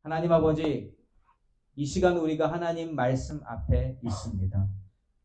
하나님 아버지, 이 시간 우리가 하나님 말씀 앞에 있습니다.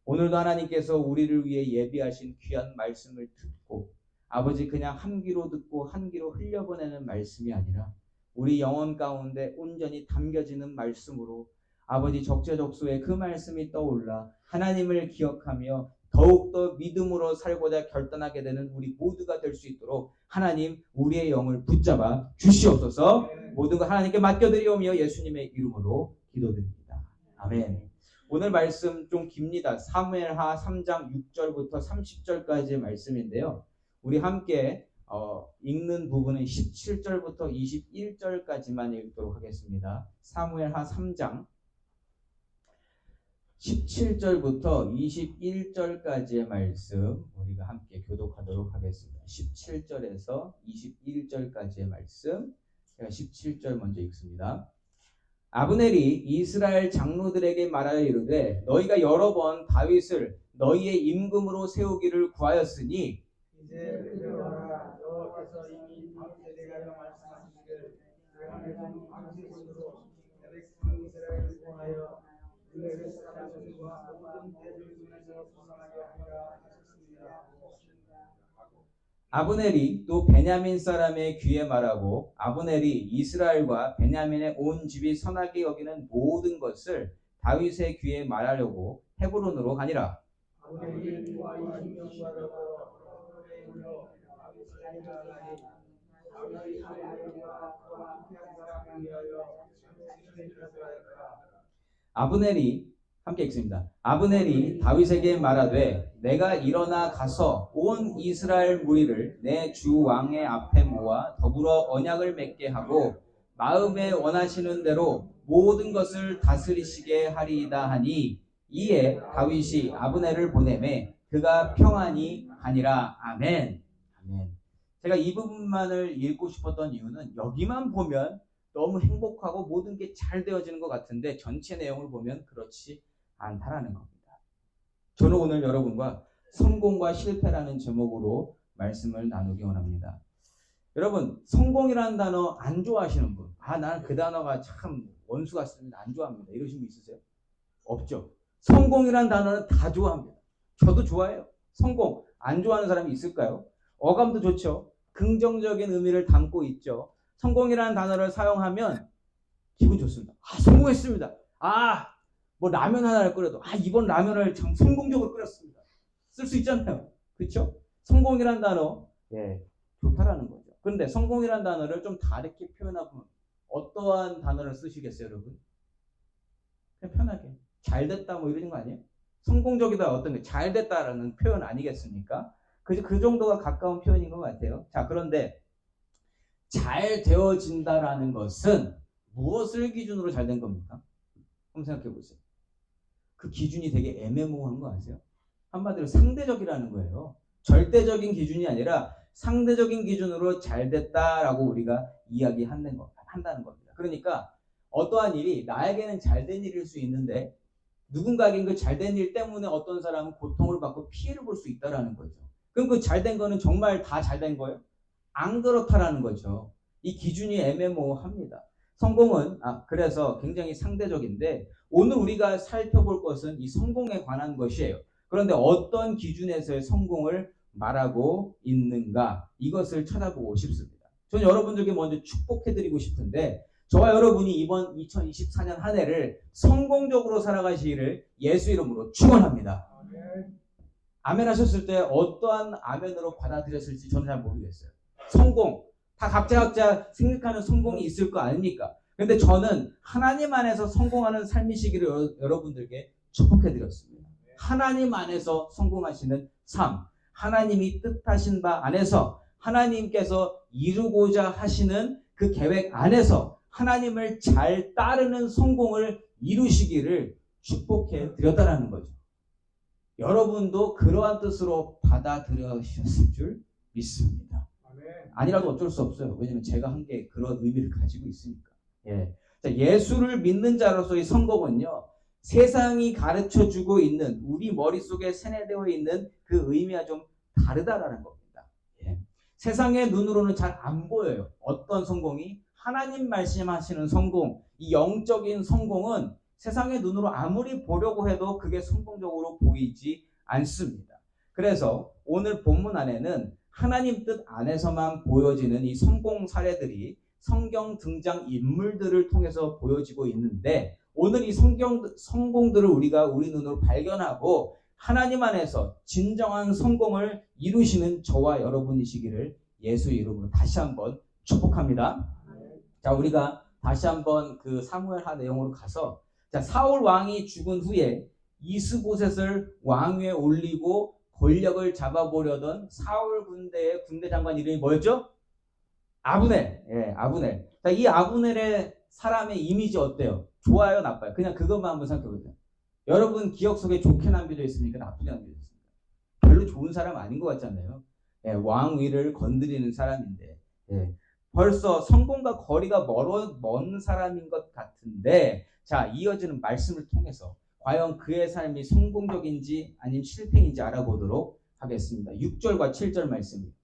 오늘도 하나님께서 우리를 위해 예비하신 귀한 말씀을 듣고 아버지 그냥 한 귀로 듣고 한 귀로 흘려보내는 말씀이 아니라 우리 영혼 가운데 온전히 담겨지는 말씀으로 아버지 적재적소에 그 말씀이 떠올라 하나님을 기억하며 더욱더 믿음으로 살고자 결단하게 되는 우리 모두가 될 수 있도록 하나님 우리의 영을 붙잡아 주시옵소서. 모든 것 하나님께 맡겨드리오며 예수님의 이름으로 기도드립니다. 아멘. 오늘 말씀 좀 깁니다. 사무엘하 3장 6절부터 30절까지의 말씀인데요. 우리 함께 읽는 부분은 17절부터 21절까지만 읽도록 하겠습니다. 사무엘하 3장 17절부터 21절까지의 말씀 우리가 함께 교독하도록 하겠습니다. 17절에서 21절까지의 말씀, 제가 17절 먼저 읽습니다. 아브넬이 이스라엘 장로들에게 말하여 이르되 너희가 여러 번 다윗을 너희의 임금으로 세우기를 구하였으니 이제 그대로라. 여호와께서 이미 다윗에 대하여 말씀하시기를 내가 내 종 다윗의 손으로 내 백성 이스라엘을 구하여 그들의 사람들과 모든 대적의 손에서 벗어나게 하리라 하셨습니다. 아브넬이 또 베냐민 사람의 귀에 말하고 아브넬이 이스라엘과 베냐민의 온 집이 선하게 여기는 모든 것을 다윗의 귀에 말하려고 헤브론으로 가니라. 아브넬이 그와 20명과 더불어 헤브론에 이르러 다윗을 인도하니 다윗이 아브넬과 그와 함께한 사람을 위하여 장례를 하였더라. 아브넬이 함께 읽습니다. 아브넬이 다윗에게 말하되 내가 일어나 가서 온 이스라엘 무리를 내 주 왕의 앞에 모아 더불어 언약을 맺게 하고 마음에 원하시는 대로 모든 것을 다스리시게 하리이다 하니 이에 다윗이 아브넬을 보내매 그가 평안히 가니라. 아멘. 아멘. 제가 이 부분만을 읽고 싶었던 이유는 여기만 보면 너무 행복하고 모든 게 잘 되어지는 것 같은데 전체 내용을 보면 그렇지 않다라는 겁니다. 저는 오늘 여러분과 성공과 실패라는 제목으로 말씀을 나누기 원합니다. 여러분, 성공이라는 단어 안 좋아하시는 분, 나는 그 단어가 참 원수 같습니다. 안 좋아합니다. 이러신 분 있으세요? 없죠. 성공이라는 단어는 다 좋아합니다. 저도 좋아해요. 성공. 안 좋아하는 사람이 있을까요? 어감도 좋죠. 긍정적인 의미를 담고 있죠. 성공이라는 단어를 사용하면 기분 좋습니다. 성공했습니다. 뭐 라면 하나를 끓여도 이번 라면을 참 성공적으로 끓였습니다. 쓸 수 있잖아요. 그렇죠? 성공이라는 단어 좋다라는 거죠. 그런데 성공이라는 단어를 좀 다르게 표현하면 어떠한 단어를 쓰시겠어요, 여러분? 그냥 편하게 잘 됐다 뭐 이러는 거 아니에요? 성공적이다 어떤 게 잘 됐다라는 표현 아니겠습니까? 그 정도가 가까운 표현인 것 같아요. 자, 그런데 잘 되어진다라는 것은 무엇을 기준으로 잘 된 겁니까? 한번 생각해 보세요. 그 기준이 되게 애매모호한 거 아세요? 한마디로 상대적이라는 거예요. 절대적인 기준이 아니라 상대적인 기준으로 잘 됐다라고 우리가 이야기한다는 겁니다. 그러니까 어떠한 일이 나에게는 잘된 일일 수 있는데 누군가에겐 그 잘된 일 때문에 어떤 사람은 고통을 받고 피해를 볼 수 있다라는 거죠. 그럼 그 잘된 거는 정말 다 잘된 거예요? 안 그렇다라는 거죠. 이 기준이 애매모호합니다. 성공은 그래서 굉장히 상대적인데 오늘 우리가 살펴볼 것은 이 성공에 관한 것이에요. 그런데 어떤 기준에서의 성공을 말하고 있는가 이것을 찾아보고 싶습니다. 저는 여러분들께 먼저 축복해드리고 싶은데 저와 여러분이 이번 2024년 한 해를 성공적으로 살아가시기를 예수 이름으로 축원합니다. 아멘 하셨을 때 어떠한 아멘으로 받아들였을지 저는 잘 모르겠어요. 성공, 다 각자 생각하는 성공이 있을 거 아닙니까? 근데 저는 하나님 안에서 성공하는 삶이시기를 여러분들께 축복해드렸습니다. 하나님 안에서 성공하시는 삶, 하나님이 뜻하신 바 안에서 하나님께서 이루고자 하시는 그 계획 안에서 하나님을 잘 따르는 성공을 이루시기를 축복해드렸다는 거죠. 여러분도 그러한 뜻으로 받아들여주셨을 줄 믿습니다. 아니라도 어쩔 수 없어요. 왜냐하면 제가 한 게 그런 의미를 가지고 있으니까. 예수를 믿는 자로서의 성공은요. 세상이 가르쳐주고 있는 우리 머릿속에 세뇌되어 있는 그 의미와 좀 다르다라는 겁니다. 세상의 눈으로는 잘 안 보여요. 어떤 성공이 하나님 말씀하시는 성공, 이 영적인 성공은 세상의 눈으로 아무리 보려고 해도 그게 성공적으로 보이지 않습니다. 그래서 오늘 본문 안에는 하나님 뜻 안에서만 보여지는 이 성공 사례들이 성경 등장 인물들을 통해서 보여지고 있는데, 오늘 이 성공들을 우리가 우리 눈으로 발견하고 하나님 안에서 진정한 성공을 이루시는 저와 여러분이시기를 예수 이름으로 다시 한번 축복합니다. 자, 우리가 다시 한번 그 사무엘하 내용으로 가서, 자, 사울 왕이 죽은 후에 이스보셋을 왕위에 올리고 권력을 잡아보려던 사울 군대의 군대 장관 이름이 뭐였죠? 아브넬. 예, 아브넬. 자, 이 아브넬의 사람의 이미지 어때요? 좋아요, 나빠요? 그냥 그것만 한번 생각해 보세요. 여러분 기억 속에 좋게 남겨져 있습니까? 나쁘게 남겨져 있습니까? 별로 좋은 사람 아닌 것 같잖아요. 예, 왕위를 건드리는 사람인데, 예, 벌써 성공과 거리가 먼 사람인 것 같은데, 자, 이어지는 말씀을 통해서 과연 그의 삶이 성공적인지 아니면 실패인지 알아보도록 하겠습니다. 6절과 7절 말씀입니다.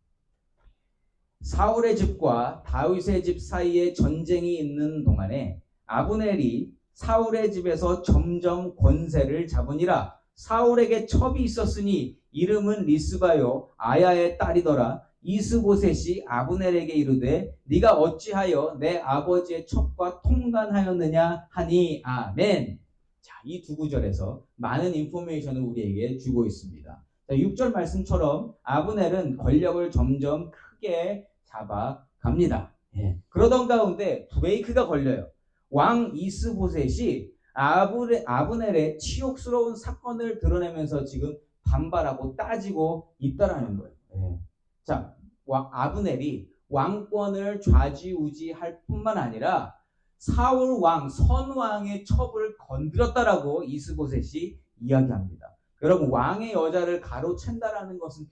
사울의 집과 다윗의 집 사이에 전쟁이 있는 동안에 아브넬이 사울의 집에서 점점 권세를 잡으니라. 사울에게 첩이 있었으니 이름은 리스바요 아야의 딸이더라. 이스보셋이 아브넬에게 이르되 네가 어찌하여 내 아버지의 첩과 통간하였느냐 하니 아멘. 자, 이 두 구절에서 많은 인포메이션을 우리에게 주고 있습니다. 자, 6절 말씀처럼 아브넬은 권력을 점점 크게 잡아갑니다. 예. 그러던 가운데 브레이크가 걸려요. 왕 이스보셋이 아브넬의 치욕스러운 사건을 드러내면서 지금 반발하고 따지고 있다라는 거예요. 예. 자, 아브넬이 왕권을 좌지우지할 뿐만 아니라 사울 왕, 선왕의 첩을 건드렸다라고 이스보셋이 이야기합니다. 여러분, 왕의 여자를 가로챈다라는 것은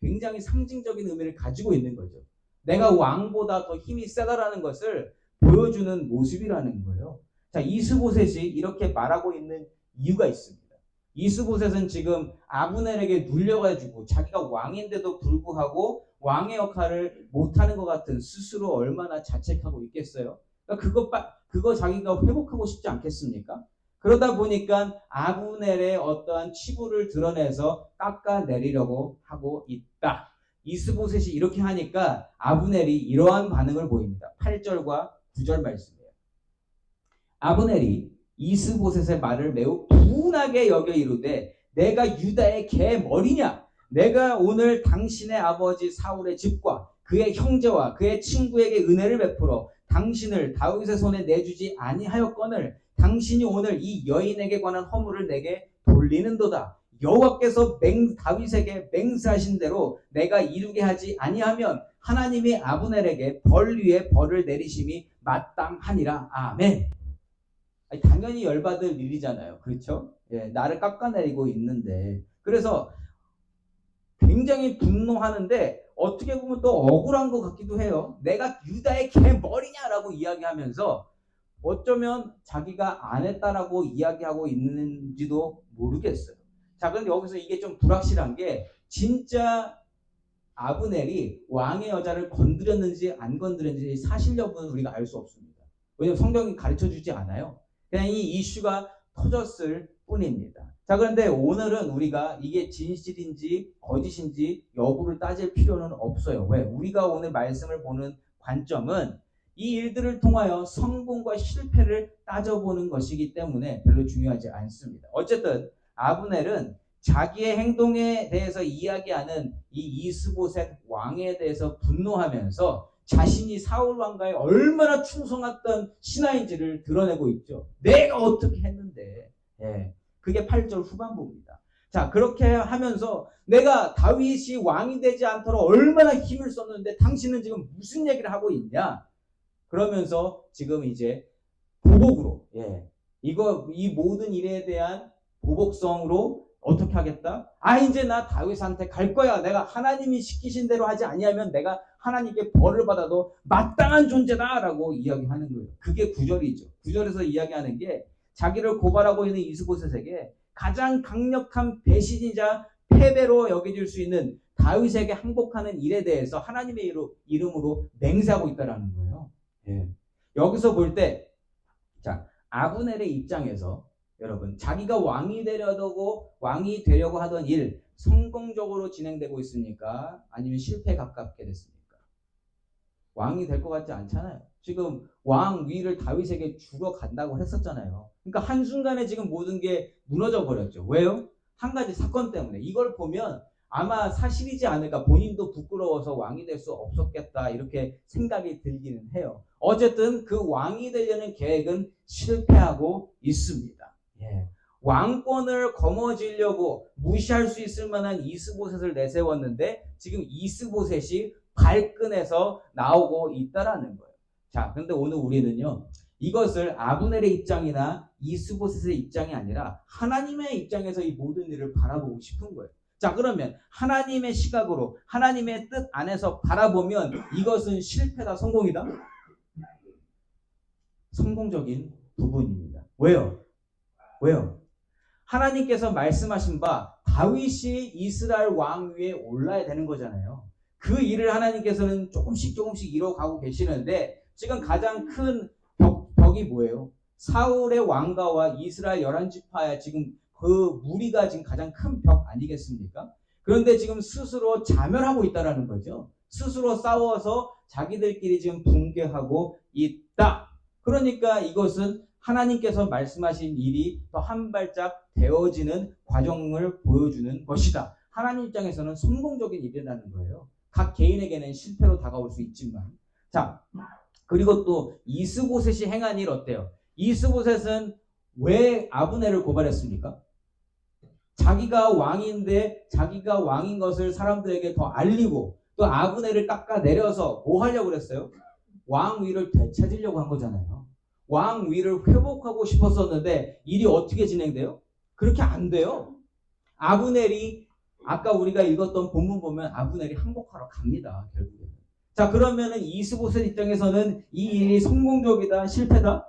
굉장히 상징적인 의미를 가지고 있는 거죠. 내가 왕보다 더 힘이 세다라는 것을 보여주는 모습이라는 거예요. 자, 이스보셋이 이렇게 말하고 있는 이유가 있습니다. 이스보셋은 지금 아브넬에게 눌려가지고 자기가 왕인데도 불구하고 왕의 역할을 못하는 것 같은 스스로 얼마나 자책하고 있겠어요? 그러니까 그거 자기가 회복하고 싶지 않겠습니까? 그러다 보니까 아브넬의 어떠한 치부를 드러내서 깎아내리려고 하고 있다. 이스보셋이 이렇게 하니까 아브넬이 이러한 반응을 보입니다. 8절과 9절 말씀이에요. 아브넬이 이스보셋의 말을 매우 분하게 여겨 이르되 내가 유다의 개 머리냐? 내가 오늘 당신의 아버지 사울의 집과 그의 형제와 그의 친구에게 은혜를 베풀어 당신을 다윗의 손에 내주지 아니하였거늘 당신이 오늘 이 여인에게 관한 허물을 내게 돌리는도다. 여호와께서 다윗에게 맹세하신 대로 내가 이루게 하지 아니하면 하나님이 아브넬에게 벌 위에 벌을 내리심이 마땅하니라. 아멘. 아니, 당연히 열받을 일이잖아요. 그렇죠? 예, 나를 깎아내리고 있는데. 그래서 굉장히 분노하는데 어떻게 보면 또 억울한 것 같기도 해요. 내가 유다의 개머리냐라고 이야기하면서 어쩌면 자기가 안 했다라고 이야기하고 있는지도 모르겠어요. 자, 그런데 여기서 이게 좀 불확실한 게 진짜 아브넬이 왕의 여자를 건드렸는지 안 건드렸는지 사실 여부는 우리가 알 수 없습니다. 왜냐하면 성경이 가르쳐주지 않아요. 그냥 이 이슈가 터졌을 뿐입니다. 자, 그런데 오늘은 우리가 이게 진실인지 거짓인지 여부를 따질 필요는 없어요. 왜? 우리가 오늘 말씀을 보는 관점은 이 일들을 통하여 성공과 실패를 따져보는 것이기 때문에 별로 중요하지 않습니다. 어쨌든 아브넬은 자기의 행동에 대해서 이야기하는 이 이스보셋 왕에 대해서 분노하면서 자신이 사울 왕가에 얼마나 충성했던 신하인지를 드러내고 있죠. 내가 어떻게 했는데. 예, 그게 8절 후반부입니다. 자, 그렇게 하면서 내가 다윗이 왕이 되지 않도록 얼마나 힘을 썼는데 당신은 지금 무슨 얘기를 하고 있냐? 그러면서 지금 이제 보복으로, 이 모든 일에 대한 보복성으로 어떻게 하겠다? 이제 나 다윗한테 갈 거야. 내가 하나님이 시키신 대로 하지 아니하면 내가 하나님께 벌을 받아도 마땅한 존재다라고 이야기하는 거예요. 그게 9절이죠. 9절에서 이야기하는 게 자기를 고발하고 있는 이스보셋에게 가장 강력한 배신이자 패배로 여겨질 수 있는 다윗에게 항복하는 일에 대해서 하나님의 이름으로 맹세하고 있다는 거예요. 예. 여기서 볼 때, 자, 아브넬의 입장에서 여러분, 자기가 왕이 되려고 하던 일 성공적으로 진행되고 있습니까? 아니면 실패에 가깝게 됐습니까? 왕이 될 것 같지 않잖아요. 지금 왕 위를 다윗에게 주러 간다고 했었잖아요. 그러니까 한순간에 지금 모든 게 무너져 버렸죠. 왜요? 한 가지 사건 때문에. 이걸 보면 아마 사실이지 않을까, 본인도 부끄러워서 왕이 될 수 없었겠다 이렇게 생각이 들기는 해요. 어쨌든 그 왕이 되려는 계획은 실패하고 있습니다. 예. 왕권을 거머쥐려고 무시할 수 있을 만한 이스보셋을 내세웠는데 지금 이스보셋이 발끈해서 나오고 있다라는 거예요. 자, 근데 오늘 우리는요, 이것을 아브넬의 입장이나 이스보셋의 입장이 아니라 하나님의 입장에서 이 모든 일을 바라보고 싶은 거예요. 자, 그러면 하나님의 시각으로 하나님의 뜻 안에서 바라보면 이것은 실패다, 성공이다? 성공적인 부분입니다. 왜요? 하나님께서 말씀하신 바 다윗이 이스라엘 왕 위에 올라야 되는 거잖아요. 그 일을 하나님께서는 조금씩 이뤄가고 계시는데 지금 가장 큰 벽이 뭐예요? 사울의 왕가와 이스라엘 11지파야 지금 그 무리가 지금 가장 큰 벽 아니겠습니까? 그런데 지금 스스로 자멸하고 있다는 거죠. 스스로 싸워서 자기들끼리 지금 붕괴하고 있다. 그러니까 이것은 하나님께서 말씀하신 일이 더 한 발짝 되어지는 과정을 보여주는 것이다. 하나님 입장에서는 성공적인 일이라는 거예요. 각 개인에게는 실패로 다가올 수 있지만. 자, 그리고 또 이스보셋이 행한 일 어때요? 이스보셋은 왜 아브넬을 고발했습니까? 자기가 왕인데 자기가 왕인 것을 사람들에게 더 알리고 또 아브넬을 깎아내려서 뭐 하려고 그랬어요? 왕 위를 되찾으려고 한 거잖아요. 왕 위를 회복하고 싶었었는데 일이 어떻게 진행돼요? 그렇게 안 돼요. 아브넬이 아까 우리가 읽었던 본문 보면 아브넬이 항복하러 갑니다. 결국에는. 자, 그러면은 이스보셋 입장에서는 이 일이 성공적이다, 실패다?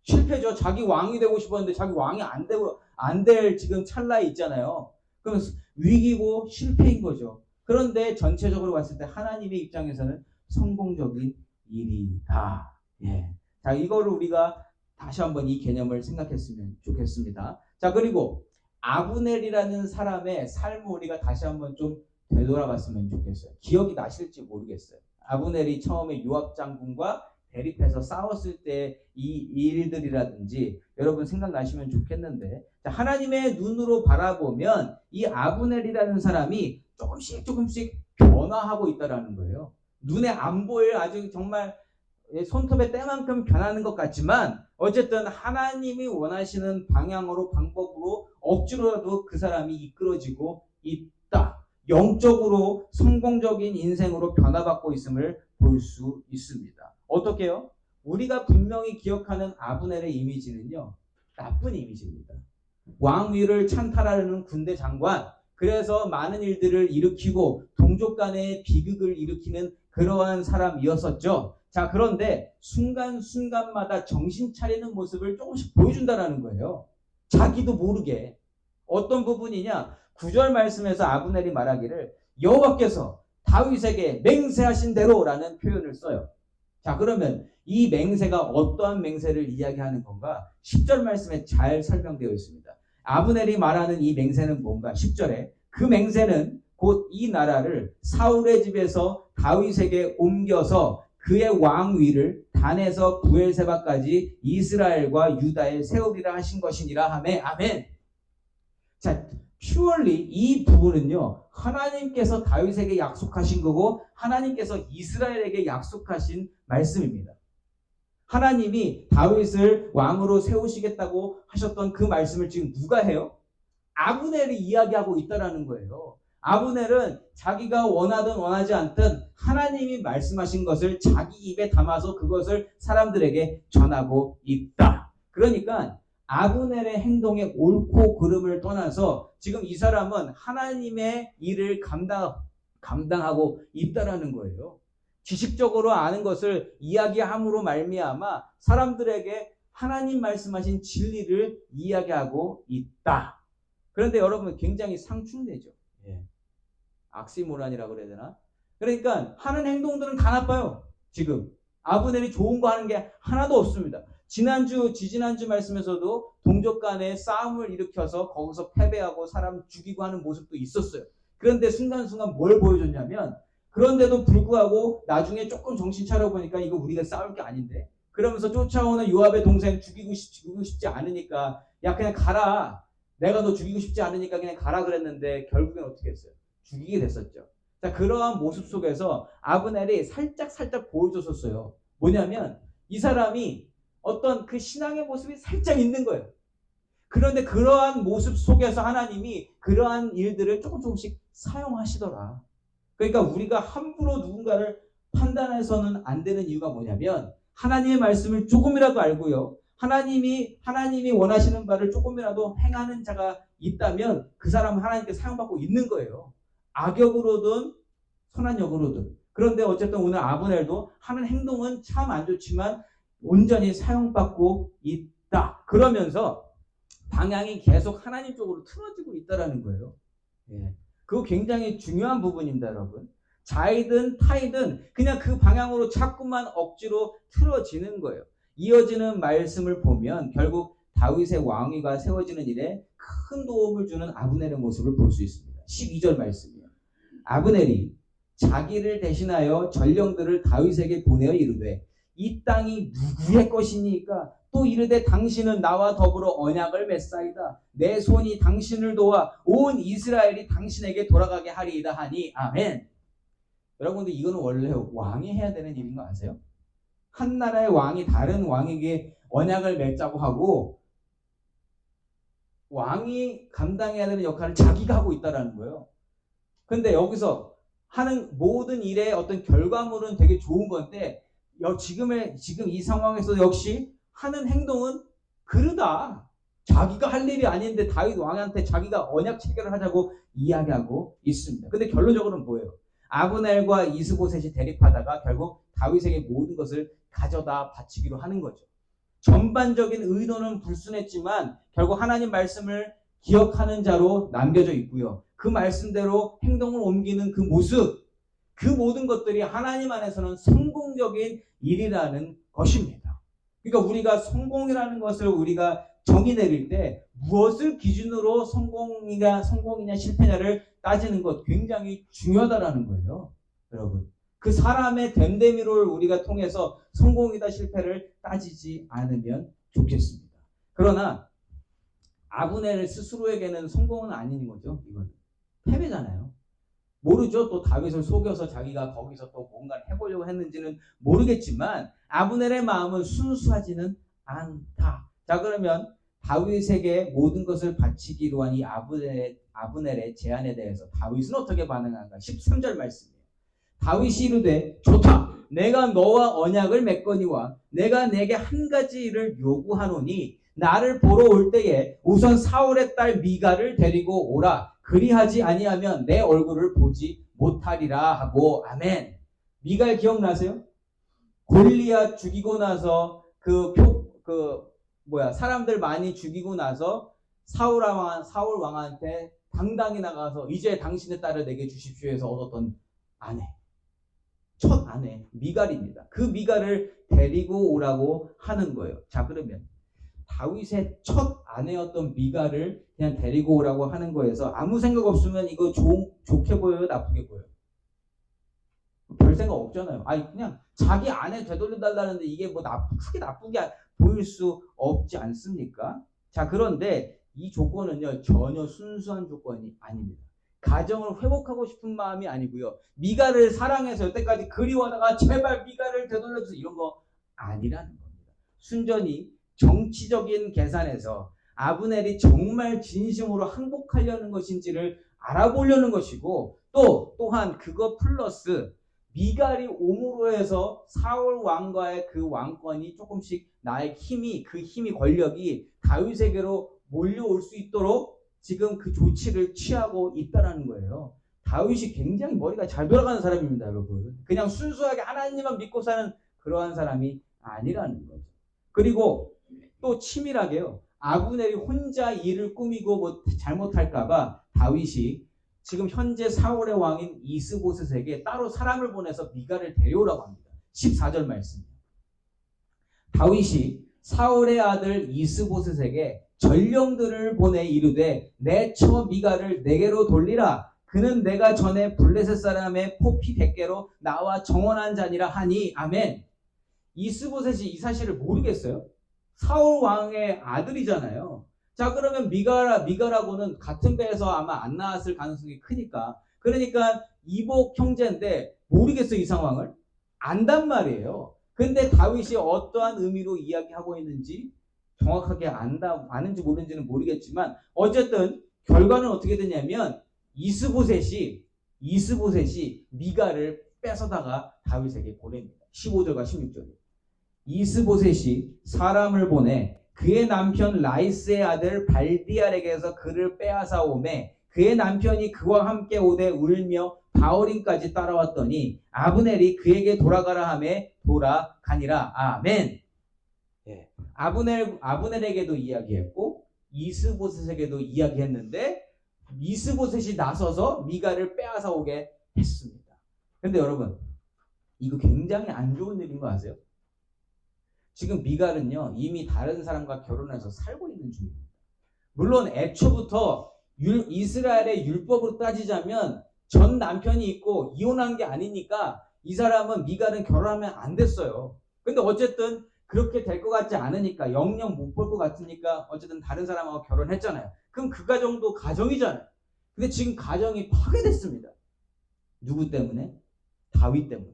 실패죠. 자기 왕이 되고 싶었는데 자기 왕이 안 될 지금 찰나에 있잖아요. 그럼 위기고 실패인 거죠. 그런데 전체적으로 봤을 때 하나님의 입장에서는 성공적인 일이다. 예. 자, 이거를 우리가 다시 한번 이 개념을 생각했으면 좋겠습니다. 자, 그리고 아브넬이라는 사람의 삶을 우리가 다시 한번 좀 되돌아봤으면 좋겠어요. 기억이 나실지 모르겠어요. 아브넬이 처음에 요압 장군과 대립해서 싸웠을 때 이 일들이라든지 여러분 생각나시면 좋겠는데, 자, 하나님의 눈으로 바라보면 이 아브넬이라는 사람이 조금씩 변화하고 있다라는 거예요. 눈에 안 보일 아주 정말 손톱의 때만큼 변하는 것 같지만 어쨌든 하나님이 원하시는 방향으로 방법으로 억지로라도 그 사람이 이끌어지고 있다. 영적으로 성공적인 인생으로 변화받고 있음을 볼 수 있습니다. 어떻게요? 우리가 분명히 기억하는 아브넬의 이미지는요, 나쁜 이미지입니다. 왕위를 찬탈하려는 군대 장관, 그래서 많은 일들을 일으키고 동족 간의 비극을 일으키는 그러한 사람이었었죠. 자, 그런데 순간순간마다 정신 차리는 모습을 조금씩 보여준다는 거예요. 자기도 모르게. 어떤 부분이냐? 9절 말씀에서 아브넬이 말하기를 여호와께서 다윗에게 맹세하신 대로라는 표현을 써요. 자, 그러면 이 맹세가 어떠한 맹세를 이야기하는 건가? 10절 말씀에 잘 설명되어 있습니다. 아브넬이 말하는 이 맹세는 뭔가? 10절에 그 맹세는 곧 이 나라를 사울의 집에서 다윗에게 옮겨서 그의 왕위를 단에서 부엘세바까지 이스라엘과 유다에 세우리라 하신 것이니라 하매 아멘. 자, 퓨얼리 이 부분은요, 하나님께서 다윗에게 약속하신 거고 하나님께서 이스라엘에게 약속하신 말씀입니다. 하나님이 다윗을 왕으로 세우시겠다고 하셨던 그 말씀을 지금 누가 해요? 아브넬이 이야기하고 있다라는 거예요. 아브넬은 자기가 원하든 원하지 않든 하나님이 말씀하신 것을 자기 입에 담아서 그것을 사람들에게 전하고 있다. 그러니까 아브넬의 행동의 옳고 그름을 떠나서 지금 이 사람은 하나님의 일을 감당하고 있다라는 거예요. 지식적으로 아는 것을 이야기함으로 말미암아 사람들에게 하나님 말씀하신 진리를 이야기하고 있다. 그런데 여러분 굉장히 상충되죠. 예. 악시모란이라고 그래야 되나? 그러니까 하는 행동들은 다 나빠요. 지금 아브넬이 좋은 거 하는 게 하나도 없습니다. 지지난주 말씀에서도 동족 간에 싸움을 일으켜서 거기서 패배하고 사람 죽이고 하는 모습도 있었어요. 그런데 순간순간 뭘 보여줬냐면, 그런데도 불구하고 나중에 조금 정신 차려보니까 이거 우리가 싸울 게 아닌데, 그러면서 쫓아오는 요압의 동생 죽이고 싶지 않으니까 야 그냥 가라, 내가 너 죽이고 싶지 않으니까 그냥 가라 그랬는데 결국엔 어떻게 했어요? 죽이게 됐었죠. 자, 그러한 모습 속에서 아브넬이 살짝 보여줬었어요. 뭐냐면 이 사람이 어떤 그 신앙의 모습이 살짝 있는 거예요. 그런데 그러한 모습 속에서 하나님이 그러한 일들을 조금씩 사용하시더라. 그러니까 우리가 함부로 누군가를 판단해서는 안 되는 이유가 뭐냐면, 하나님의 말씀을 조금이라도 알고요, 하나님이 원하시는 바를 조금이라도 행하는 자가 있다면 그 사람은 하나님께 사용받고 있는 거예요. 악역으로든 선한 역으로든. 그런데 어쨌든 오늘 아브넬도 하는 행동은 참 안 좋지만 온전히 사용받고 있다. 그러면서 방향이 계속 하나님 쪽으로 틀어지고 있다라는 거예요. 예. 그거 굉장히 중요한 부분입니다, 여러분. 자이든 타이든 그냥 그 방향으로 자꾸만 억지로 틀어지는 거예요. 이어지는 말씀을 보면 결국 다윗의 왕위가 세워지는 일에 큰 도움을 주는 아브넬의 모습을 볼 수 있습니다. 12절 말씀이요. 아브넬이 자기를 대신하여 전령들을 다윗에게 보내어 이르되 이 땅이 누구의 것이니까? 또 이르되 당신은 나와 더불어 언약을 맺사이다. 내 손이 당신을 도와 온 이스라엘이 당신에게 돌아가게 하리이다 하니 아멘. 여러분들 이거는 원래 왕이 해야 되는 일인 거 아세요? 한 나라의 왕이 다른 왕에게 언약을 맺자고 하고 왕이 감당해야 되는 역할을 자기가 하고 있다는 거예요. 근데 여기서 하는 모든 일의 어떤 결과물은 되게 좋은 건데 지금 이 상황에서 역시 하는 행동은 그러다. 자기가 할 일이 아닌데 다윗 왕한테 자기가 언약 체결을 하자고 이야기하고 있습니다. 근데 결론적으로는 뭐예요? 아브넬과 이스보셋이 대립하다가 결국 다윗에게 모든 것을 가져다 바치기로 하는 거죠. 전반적인 의도는 불순했지만 결국 하나님 말씀을 기억하는 자로 남겨져 있고요. 그 말씀대로 행동을 옮기는 그 모습, 그 모든 것들이 하나님 안에서는 성공적인 일이라는 것입니다. 그러니까 우리가 성공이라는 것을 우리가 정의 내릴 때 무엇을 기준으로 성공이냐 실패냐를 따지는 것 굉장히 중요하다라는 거예요. 여러분, 그 사람의 됨됨이를 우리가 통해서 성공이다 실패를 따지지 않으면 좋겠습니다. 그러나 아브넬 스스로에게는 성공은 아닌 거죠. 이건 패배잖아요. 모르죠. 또 다윗을 속여서 자기가 거기서 또 뭔가를 해보려고 했는지는 모르겠지만 아브넬의 마음은 순수하지는 않다. 자, 그러면 다윗에게 모든 것을 바치기로 한 이 아브넬의 제안에 대해서 다윗은 어떻게 반응한가? 13절 말씀이에요. 다윗이 이르되 좋다. 내가 너와 언약을 맺거니와 내가 내게 한 가지 일을 요구하노니 나를 보러 올 때에 우선 사울의 딸 미갈을 데리고 오라. 그리하지 아니하면 내 얼굴을 보지 못하리라 하고 아멘. 미갈 기억나세요? 골리앗 죽이고 나서 사람들 많이 죽이고 나서 사울 왕한테 당당히 나가서 이제 당신의 딸을 내게 주십시오 해서 얻었던 아내, 첫 아내 미갈입니다. 그 미갈을 데리고 오라고 하는 거예요. 자, 그러면 다윗의 첫 아내였던 미갈을 그냥 데리고 오라고 하는 거에서 아무 생각 없으면 이거 좋게 보여요? 나쁘게 보여요? 별 생각 없잖아요. 아니 그냥 자기 아내 되돌려달라는데 이게 뭐 크게 나쁘게 보일 수 없지 않습니까? 자, 그런데 이 조건은요 전혀 순수한 조건이 아닙니다. 가정을 회복하고 싶은 마음이 아니고요. 미갈을 사랑해서 여태까지 그리워하다가 제발 미갈을 되돌려주세요 이런 거 아니라는 겁니다. 순전히 정치적인 계산에서 아브넬이 정말 진심으로 항복하려는 것인지를 알아보려는 것이고 또한 그거 플러스 미갈이 옴으로 해서 사울 왕과의 그 왕권이 조금씩 나의 그 힘이 권력이 다윗에게로 몰려올 수 있도록 지금 그 조치를 취하고 있다는 거예요. 다윗이 굉장히 머리가 잘 돌아가는 사람입니다, 여러분. 그냥 순수하게 하나님만 믿고 사는 그러한 사람이 아니라는 거죠. 그리고 또 치밀하게요. 아브넬이 혼자 일을 꾸미고 뭐 잘못할까봐 다윗이 지금 현재 사울의 왕인 이스보셋에게 따로 사람을 보내서 미가를 데려오라고 합니다. 14절 말씀. 다윗이 사울의 아들 이스보셋에게 전령들을 보내 이르되 내 처 미가를 내게로 돌리라. 그는 내가 전에 블레셋 사람의 포피 100개로 나와 정원한 자니라 하니. 아멘. 이스보셋이 이 사실을 모르겠어요? 사울 왕의 아들이잖아요. 자, 그러면 미가라고는 같은 배에서 아마 안 나왔을 가능성이 크니까. 그러니까 이복 형제인데 모르겠어요, 이 상황을? 안단 말이에요. 근데 다윗이 어떠한 의미로 이야기하고 있는지 정확하게 아는지 모르는지는 모르겠지만 어쨌든 결과는 어떻게 되냐면 이스보셋이 미가를 뺏어다가 다윗에게 보냅니다. 15절과 16절에 이스보셋이 사람을 보내 그의 남편 라이스의 아들 발디알에게서 그를 빼앗아 오매 그의 남편이 그와 함께 오되 울며 바오림까지 따라왔더니 아브넬이 그에게 돌아가라 하매 돌아가니라. 아멘. 예. 아브넬에게도 이야기했고 이스보셋에게도 이야기했는데 이스보셋이 나서서 미가를 빼앗아 오게 했습니다. 근데 여러분 이거 굉장히 안 좋은 일인 거 아세요? 지금 미갈은요 이미 다른 사람과 결혼해서 살고 있는 중입니다. 물론 애초부터 이스라엘의 율법으로 따지자면 전 남편이 있고 이혼한 게 아니니까 이 사람은 미갈은 결혼하면 안 됐어요. 근데 어쨌든 그렇게 될 것 같지 않으니까 영영 못 볼 것 같으니까 어쨌든 다른 사람하고 결혼했잖아요. 그럼 그 가정도 가정이잖아요. 근데 지금 가정이 파괴됐습니다. 누구 때문에? 다윗 때문에.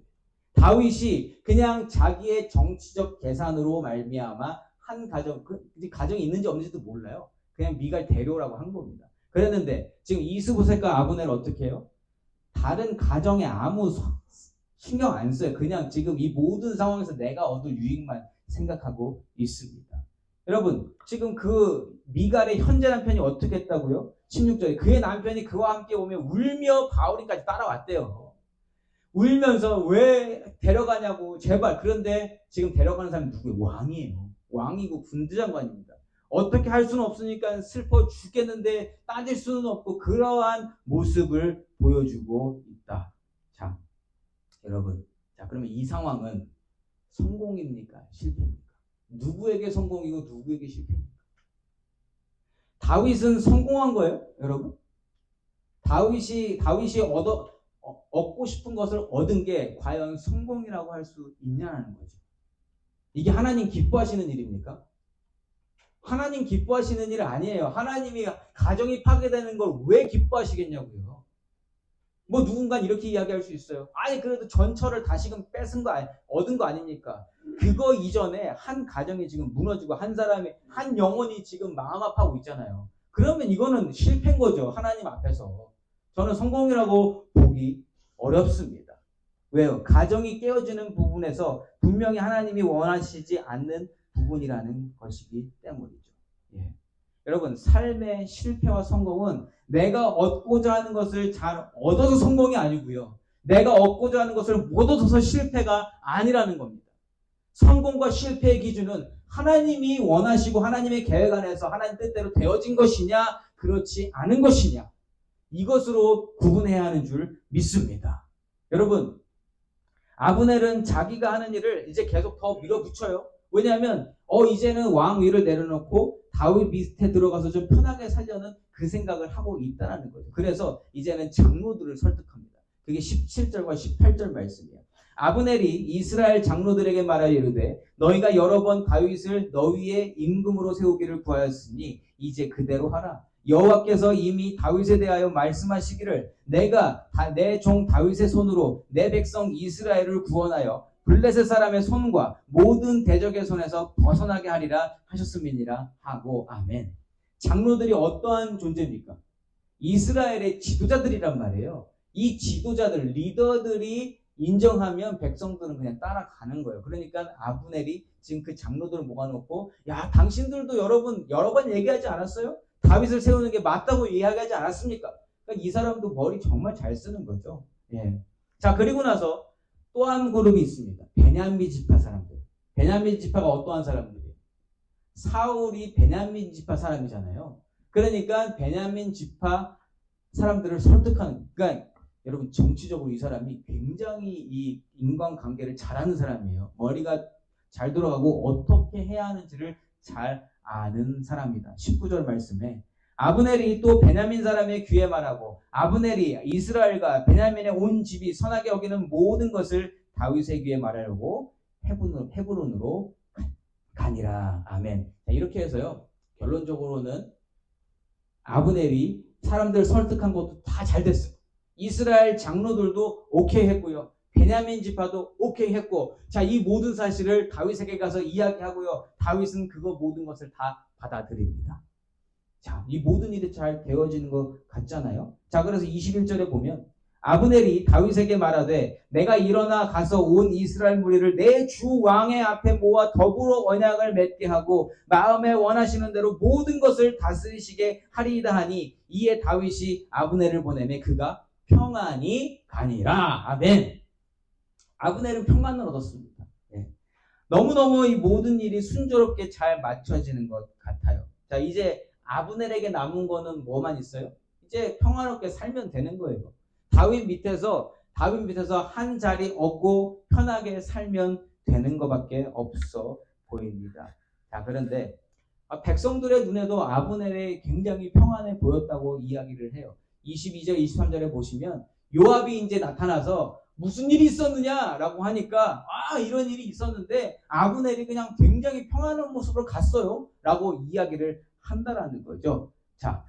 다윗이 그냥 자기의 정치적 계산으로 말미암아 한 가정이 있는지 없는지도 몰라요. 그냥 미갈 데려오라고 한 겁니다. 그랬는데 지금 이스보셋과 아브넬 어떻게 해요? 다른 가정에 아무 신경 안 써요. 그냥 지금 이 모든 상황에서 내가 얻을 유익만 생각하고 있습니다. 여러분 지금 그 미갈의 현재 남편이 어떻게 했다고요? 16절에 그의 남편이 그와 함께 오면 울며 바울이까지 따라왔대요. 울면서 왜 데려가냐고 제발. 그런데 지금 데려가는 사람이 누구예요? 왕이에요. 왕이고 군대장관입니다. 어떻게 할 수는 없으니까 슬퍼 죽겠는데 따질 수는 없고 그러한 모습을 보여주고 있다. 자, 여러분, 자 그러면 이 상황은 성공입니까? 실패입니까? 누구에게 성공이고 누구에게 실패입니까? 다윗은 성공한 거예요, 여러분? 다윗이 얻고 싶은 것을 얻은 게 과연 성공이라고 할 수 있냐는 거죠. 이게 하나님 기뻐하시는 일입니까? 하나님 기뻐하시는 일 아니에요. 하나님이 가정이 파괴되는 걸 왜 기뻐하시겠냐고요. 뭐 누군가 이렇게 이야기할 수 있어요. 아니 그래도 전처를 다시금 얻은 거 아닙니까? 그거 이전에 한 가정이 지금 무너지고 한 영혼이 지금 마음 아파하고 있잖아요. 그러면 이거는 실패인 거죠. 하나님 앞에서. 저는 성공이라고 보기 어렵습니다. 왜요? 가정이 깨어지는 부분에서 분명히 하나님이 원하시지 않는 부분이라는 것이기 때문이죠. 예. 여러분, 삶의 실패와 성공은 내가 얻고자 하는 것을 잘 얻어서 성공이 아니고요. 내가 얻고자 하는 것을 못 얻어서 실패가 아니라는 겁니다. 성공과 실패의 기준은 하나님이 원하시고 하나님의 계획 안에서 하나님 뜻대로 되어진 것이냐, 그렇지 않은 것이냐, 이것으로 구분해야 하는 줄 믿습니다. 여러분, 아브넬은 자기가 하는 일을 이제 계속 더 밀어붙여요. 왜냐하면 이제는 왕 위를 내려놓고 다윗 밑에 들어가서 좀 편하게 살려는 그 생각을 하고 있다는 거죠. 그래서 이제는 장로들을 설득합니다. 그게 17절과 18절 말씀이에요. 아브넬이 이스라엘 장로들에게 말하여 이르되 너희가 여러 번 다윗을 너희의 임금으로 세우기를 구하였으니 이제 그대로 하라. 여호와께서 이미 다윗에 대하여 말씀하시기를 내가 내 종 다윗의 손으로 내 백성 이스라엘을 구원하여 블레셋 사람의 손과 모든 대적의 손에서 벗어나게 하리라 하셨음이니라 하고. 아멘. 장로들이 어떠한 존재입니까? 이스라엘의 지도자들이란 말이에요. 이 지도자들, 리더들이 인정하면 백성들은 그냥 따라가는 거예요. 그러니까 아브넬이 지금 그 장로들을 모아놓고 야 당신들도 여러분 여러 번 얘기하지 않았어요? 다윗을 세우는 게 맞다고 이야기하지 않았습니까? 그러니까 이 사람도 머리 정말 잘 쓰는 거죠. 예. 자 그리고 나서 또 한 그룹이 있습니다. 베냐민 지파 사람들. 베냐민 지파가 어떠한 사람들이에요? 사울이 베냐민 지파 사람이잖아요. 그러니까 베냐민 지파 사람들을 설득하는, 그러니까 여러분 정치적으로 이 사람이 굉장히 이 인간관계를 잘하는 사람이에요. 머리가 잘 돌아가고 어떻게 해야 하는지를 잘 아는 사람이다. 19절 말씀에 아브넬이 또 베냐민 사람의 귀에 말하고 아브넬이 이스라엘과 베냐민의 온 집이 선하게 여기는 모든 것을 다윗의 귀에 말하려고 헤브론으로 가니라. 아멘. 자, 이렇게 해서요. 결론적으로는 아브넬이 사람들 설득한 것도 다 잘 됐어요. 이스라엘 장로들도 오케이 했고요. 베냐민 지파도 오케이 했고, 자, 이 모든 사실을 다윗에게 가서 이야기하고요. 다윗은 그거 모든 것을 다 받아들입니다. 자, 이 모든 일이 잘 되어지는 것 같잖아요. 자, 그래서 21절에 보면 아브넬이 다윗에게 말하되 내가 일어나 가서 온 이스라엘 무리를 내 주 왕의 앞에 모아 더불어 언약을 맺게 하고 마음에 원하시는 대로 모든 것을 다스리시게 하리이다 하니 이에 다윗이 아브넬을 보내매 그가 평안히 가니라. 아멘. 아브넬은 평안을 얻었습니다. 네. 너무너무 이 모든 일이 순조롭게 잘 맞춰지는 것 같아요. 자, 이제 아브넬에게 남은 거는 뭐만 있어요? 이제 평화롭게 살면 되는 거예요. 다윗 밑에서 한 자리 얻고 편하게 살면 되는 것밖에 없어 보입니다. 자, 그런데 백성들의 눈에도 아브넬이 굉장히 평안해 보였다고 이야기를 해요. 22절, 23절에 보시면 요압이 이제 나타나서 무슨 일이 있었느냐라고 하니까 이런 일이 있었는데 아브넬이 그냥 굉장히 평안한 모습으로 갔어요 라고 이야기를 한다라는 거죠. 자,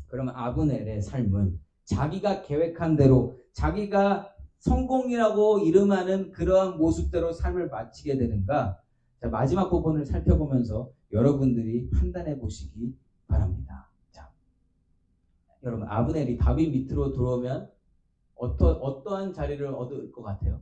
그러면 아브넬의 삶은 자기가 계획한 대로 자기가 성공이라고 이름하는 그러한 모습대로 삶을 마치게 되는가? 자, 마지막 부분을 살펴보면서 여러분들이 판단해 보시기 바랍니다. 자, 여러분 아브넬이 다윗 밑으로 들어오면 어떠한 자리를 얻을 것 같아요?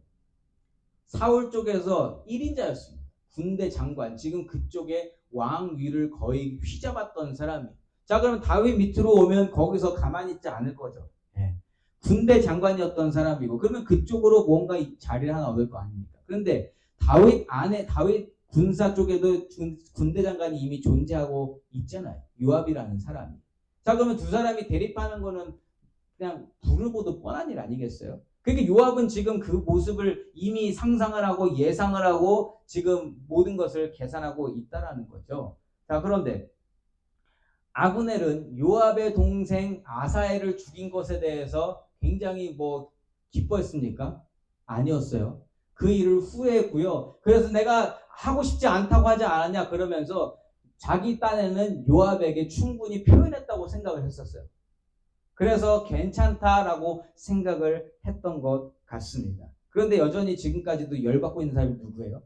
사울 쪽에서 1인자였습니다. 군대 장관, 지금 그쪽에 왕 위를 거의 휘잡았던 사람이. 자, 그러면 다윗 밑으로 오면 거기서 가만히 있지 않을 거죠. 네. 군대 장관이었던 사람이고, 그러면 그쪽으로 뭔가 자리를 하나 얻을 거 아닙니까? 그런데 다윗 군사 쪽에도 군대 장관이 이미 존재하고 있잖아요. 요압이라는 사람이. 자, 그러면 두 사람이 대립하는 거는 그냥 불을 보듯 뻔한 일 아니겠어요? 그러니까 요압은 지금 그 모습을 이미 상상을 하고 예상을 하고 지금 모든 것을 계산하고 있다라는 거죠. 자, 그런데 아브넬은 요압의 동생 아사엘을 죽인 것에 대해서 굉장히 기뻐했습니까? 아니었어요. 그 일을 후회했고요. 그래서 내가 하고 싶지 않다고 하지 않았냐 그러면서 자기 딴에는 요압에게 충분히 표현했다고 생각을 했었어요. 그래서 괜찮다라고 생각을 했던 것 같습니다. 그런데 여전히 지금까지도 열받고 있는 사람이 누구예요?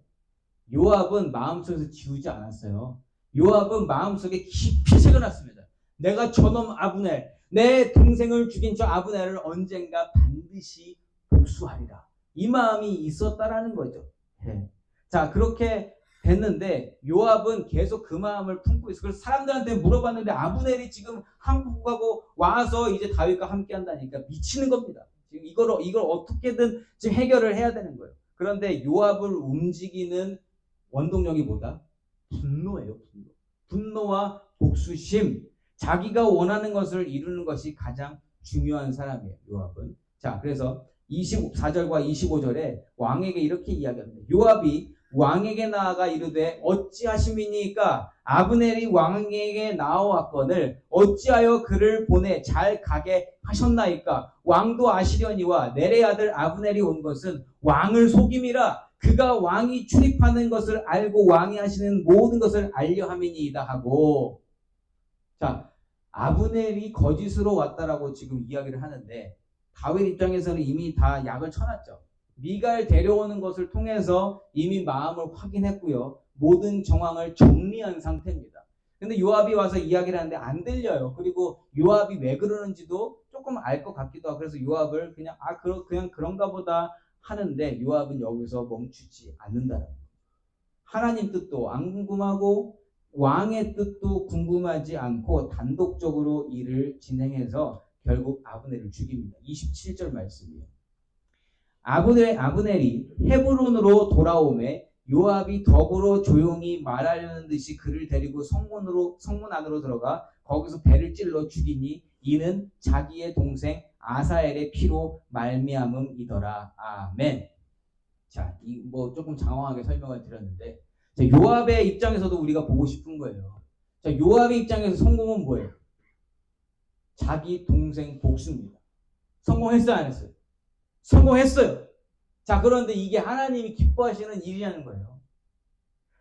요압은 마음속에서 지우지 않았어요. 요압은 마음속에 깊이 새겨놨습니다. 내가 저놈 아브넬, 내 동생을 죽인 저 아브넬을 언젠가 반드시 복수하리라. 이 마음이 있었다라는 거죠. 네. 자, 그렇게 됐는데 요압은 계속 그 마음을 품고 있어. 그래서 사람들한테 물어봤는데 아브넬이 지금 한국 가고 와서 이제 다윗과 함께 한다니까 미치는 겁니다. 지금 이걸 어떻게든 지금 해결을 해야 되는 거예요. 그런데 요압을 움직이는 원동력이 뭐다? 분노예요. 분노와 복수심. 자기가 원하는 것을 이루는 것이 가장 중요한 사람이에요. 요압은. 자, 그래서 24절과 25절에 왕에게 이렇게 이야기합니다. 요압이 왕에게 나아가 이르되 어찌하심이니까 아브넬이 왕에게 나와왔거늘 어찌하여 그를 보내 잘 가게 하셨나이까. 왕도 아시려니와 넬의 아들 아브넬이 온 것은 왕을 속임이라. 그가 왕이 출입하는 것을 알고 왕이 하시는 모든 것을 알려 함이니이다 하고. 자, 아브넬이 거짓으로 왔다라고 지금 이야기를 하는데 다윗 입장에서는 이미 다 약을 쳐놨죠. 미갈 데려오는 것을 통해서 이미 마음을 확인했고요. 모든 정황을 정리한 상태입니다. 근데 요압이 와서 이야기를 하는데 안 들려요. 그리고 요압이 왜 그러는지도 조금 알 것 같기도 하고 그래서 요압을 그냥 그런가 보다 하는데 요압은 여기서 멈추지 않는다는 거예요. 하나님 뜻도 안 궁금하고 왕의 뜻도 궁금하지 않고 단독적으로 일을 진행해서 결국 아브넬을 죽입니다. 27절 말씀이에요. 아브넬이 헤브론으로 돌아오매 요압이 더불어 조용히 말하려는 듯이 그를 데리고 성문 안으로 들어가 거기서 배를 찔러 죽이니 이는 자기의 동생 아사엘의 피로 말미암음이더라. 아멘. 자, 이 뭐 조금 장황하게 설명을 드렸는데, 자, 요압의 입장에서도 우리가 보고 싶은 거예요. 자, 요압의 입장에서 성공은 뭐예요? 자기 동생 복수입니다. 성공했어요, 안 했어요? 성공했어요. 자, 그런데 이게 하나님이 기뻐하시는 일이라는 거예요.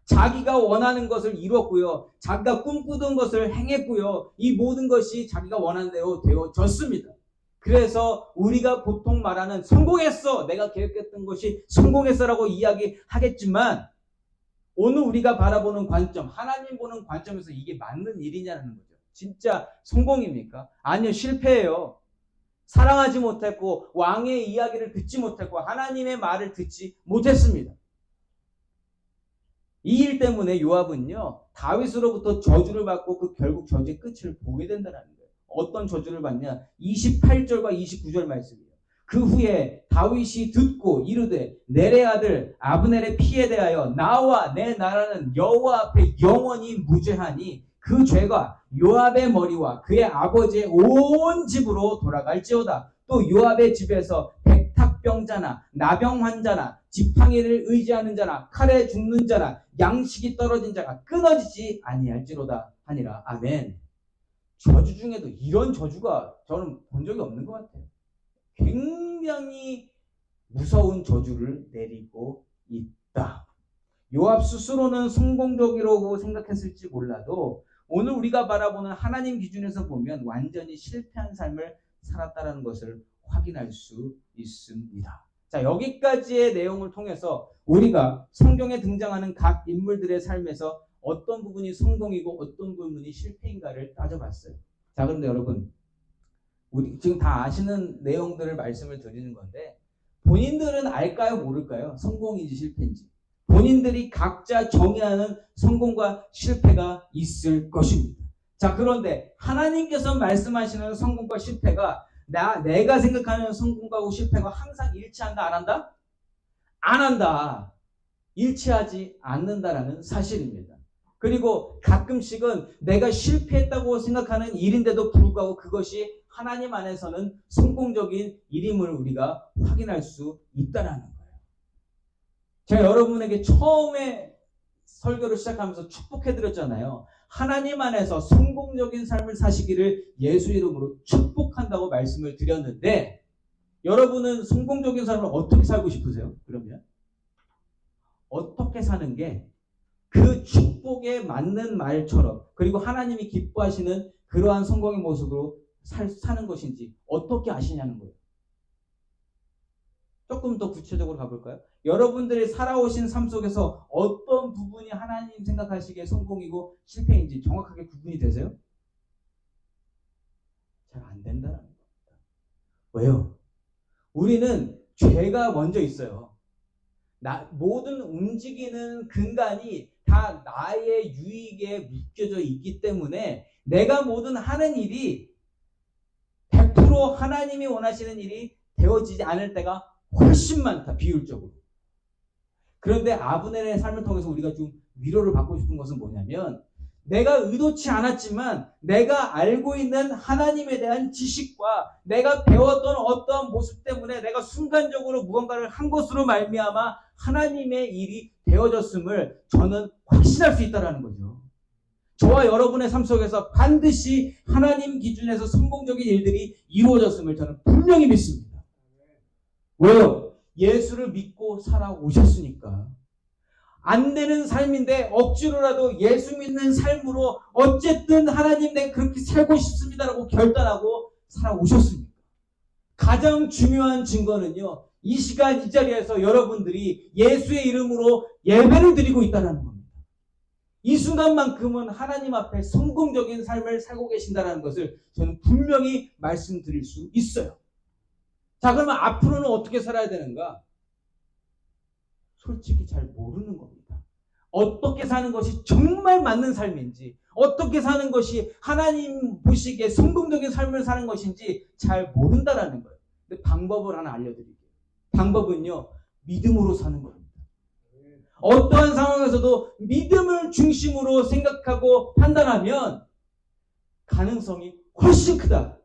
자기가 원하는 것을 이뤘고요. 자기가 꿈꾸던 것을 행했고요. 이 모든 것이 자기가 원하는 대로 되어졌습니다. 그래서 우리가 보통 말하는 성공했어, 내가 계획했던 것이 성공했어라고 이야기하겠지만, 오늘 우리가 바라보는 관점, 하나님 보는 관점에서 이게 맞는 일이냐는 거죠. 진짜 성공입니까? 아니요, 실패예요. 사랑하지 못했고 왕의 이야기를 듣지 못했고 하나님의 말을 듣지 못했습니다. 이 일 때문에 요압은요, 다윗으로부터 저주를 받고 그 결국 저주의 끝을 보게 된다는 거예요. 어떤 저주를 받냐? 28절과 29절 말씀이에요. 그 후에 다윗이 듣고 이르되 넬의 아들 아브넬의 피에 대하여 나와 내 나라는 여호와 앞에 영원히 무죄하니 그 죄가 요압의 머리와 그의 아버지의 온 집으로 돌아갈지어다. 또 요압의 집에서 백탁병자나 나병 환자나 지팡이를 의지하는 자나 칼에 죽는 자나 양식이 떨어진 자가 끊어지지 아니할지로다 하니라. 아멘. 저주 중에도 이런 저주가 저는 본 적이 없는 것 같아요. 굉장히 무서운 저주를 내리고 있다. 요압 스스로는 성공적이라고 생각했을지 몰라도 오늘 우리가 바라보는 하나님 기준에서 보면 완전히 실패한 삶을 살았다는 것을 확인할 수 있습니다. 자, 여기까지의 내용을 통해서 우리가 성경에 등장하는 각 인물들의 삶에서 어떤 부분이 성공이고 어떤 부분이 실패인가를 따져봤어요. 자, 그런데 여러분, 우리 지금 다 아시는 내용들을 말씀을 드리는 건데 본인들은 알까요, 모를까요? 성공인지 실패인지. 본인들이 각자 정의하는 성공과 실패가 있을 것입니다. 자, 그런데 하나님께서 말씀하시는 성공과 실패가 내가 생각하는 성공과 실패가 항상 일치한다, 안 한다? 안 한다. 일치하지 않는다라는 사실입니다. 그리고 가끔씩은 내가 실패했다고 생각하는 일인데도 불구하고 그것이 하나님 안에서는 성공적인 일임을 우리가 확인할 수 있다는 거예요. 제가 여러분에게 처음에 설교를 시작하면서 축복해드렸잖아요. 하나님 안에서 성공적인 삶을 사시기를 예수 이름으로 축복한다고 말씀을 드렸는데 여러분은 성공적인 삶을 어떻게 살고 싶으세요? 그러면 어떻게 사는 게 그 축복에 맞는 말처럼 그리고 하나님이 기뻐하시는 그러한 성공의 모습으로 사는 것인지 어떻게 아시냐는 거예요. 조금 더 구체적으로 가볼까요? 여러분들이 살아오신 삶 속에서 어떤 부분이 하나님 생각하시기에 성공이고 실패인지 정확하게 구분이 되세요? 잘 안 된다는 겁니다. 왜요? 우리는 죄가 먼저 있어요. 모든 움직이는 근간이 다 나의 유익에 묶여져 있기 때문에 내가 모든 하는 일이 100% 하나님이 원하시는 일이 되어지지 않을 때가 훨씬 많다, 비율적으로. 그런데 아브넬의 삶을 통해서 우리가 좀 위로를 받고 싶은 것은 뭐냐면 내가 의도치 않았지만 내가 알고 있는 하나님에 대한 지식과 내가 배웠던 어떠한 모습 때문에 내가 순간적으로 무언가를 한 것으로 말미암아 하나님의 일이 되어졌음을 저는 확신할 수 있다는 거죠. 저와 여러분의 삶 속에서 반드시 하나님 기준에서 성공적인 일들이 이루어졌음을 저는 분명히 믿습니다. 왜요? 예수를 믿고 살아오셨으니까. 안 되는 삶인데 억지로라도 예수 믿는 삶으로 어쨌든 하나님 내가 그렇게 살고 싶습니다라고 결단하고 살아오셨습니까? 가장 중요한 증거는요. 이 시간 이 자리에서 여러분들이 예수의 이름으로 예배를 드리고 있다는 겁니다. 이 순간만큼은 하나님 앞에 성공적인 삶을 살고 계신다는 것을 저는 분명히 말씀드릴 수 있어요. 자, 그러면 앞으로는 어떻게 살아야 되는가? 솔직히 잘 모르는 겁니다. 어떻게 사는 것이 정말 맞는 삶인지, 어떻게 사는 것이 하나님 보시기에 성공적인 삶을 사는 것인지 잘 모른다라는 거예요. 근데 방법을 하나 알려드릴게요. 방법은요, 믿음으로 사는 겁니다. 어떠한 상황에서도 믿음을 중심으로 생각하고 판단하면 가능성이 훨씬 크다.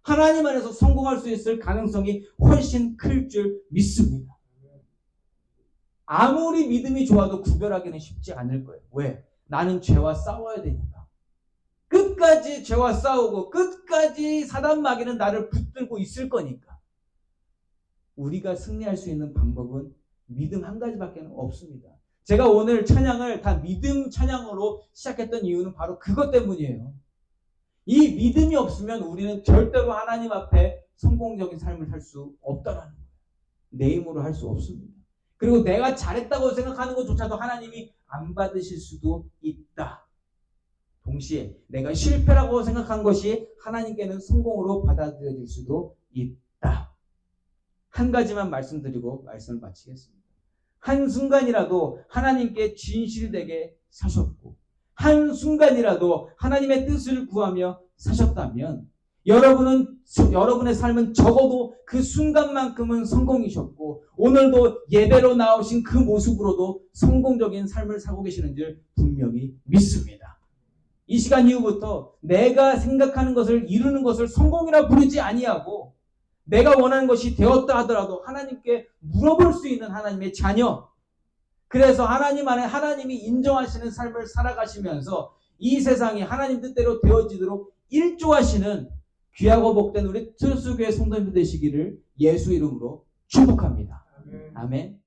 하나님 안에서 성공할 수 있을 가능성이 훨씬 클 줄 믿습니다. 아무리 믿음이 좋아도 구별하기는 쉽지 않을 거예요. 왜? 나는 죄와 싸워야 되니까. 끝까지 죄와 싸우고 끝까지 사단 마귀는 나를 붙들고 있을 거니까. 우리가 승리할 수 있는 방법은 믿음 한 가지밖에 없습니다. 제가 오늘 찬양을 다 믿음 찬양으로 시작했던 이유는 바로 그것 때문이에요. 이 믿음이 없으면 우리는 절대로 하나님 앞에 성공적인 삶을 살 수 없다는 거예요. 내 힘으로 할 수 없습니다. 그리고 내가 잘했다고 생각하는 것조차도 하나님이 안 받으실 수도 있다. 동시에 내가 실패라고 생각한 것이 하나님께는 성공으로 받아들여질 수도 있다. 한 가지만 말씀드리고 말씀을 마치겠습니다. 한순간이라도 하나님께 진실되게 사셨고 한순간이라도 하나님의 뜻을 구하며 사셨다면 여러분의 삶은 적어도 그 순간만큼은 성공이셨고 오늘도 예배로 나오신 그 모습으로도 성공적인 삶을 살고 계시는 줄 분명히 믿습니다. 이 시간 이후부터 내가 생각하는 것을 이루는 것을 성공이라 부르지 아니하고 내가 원하는 것이 되었다 하더라도 하나님께 물어볼 수 있는 하나님의 자녀, 그래서 하나님 안에 하나님이 인정하시는 삶을 살아가시면서 이 세상이 하나님 뜻대로 되어지도록 일조하시는 귀하고 복된 우리 트루스교회 성도님들 되시기를 예수 이름으로 축복합니다. 아멘.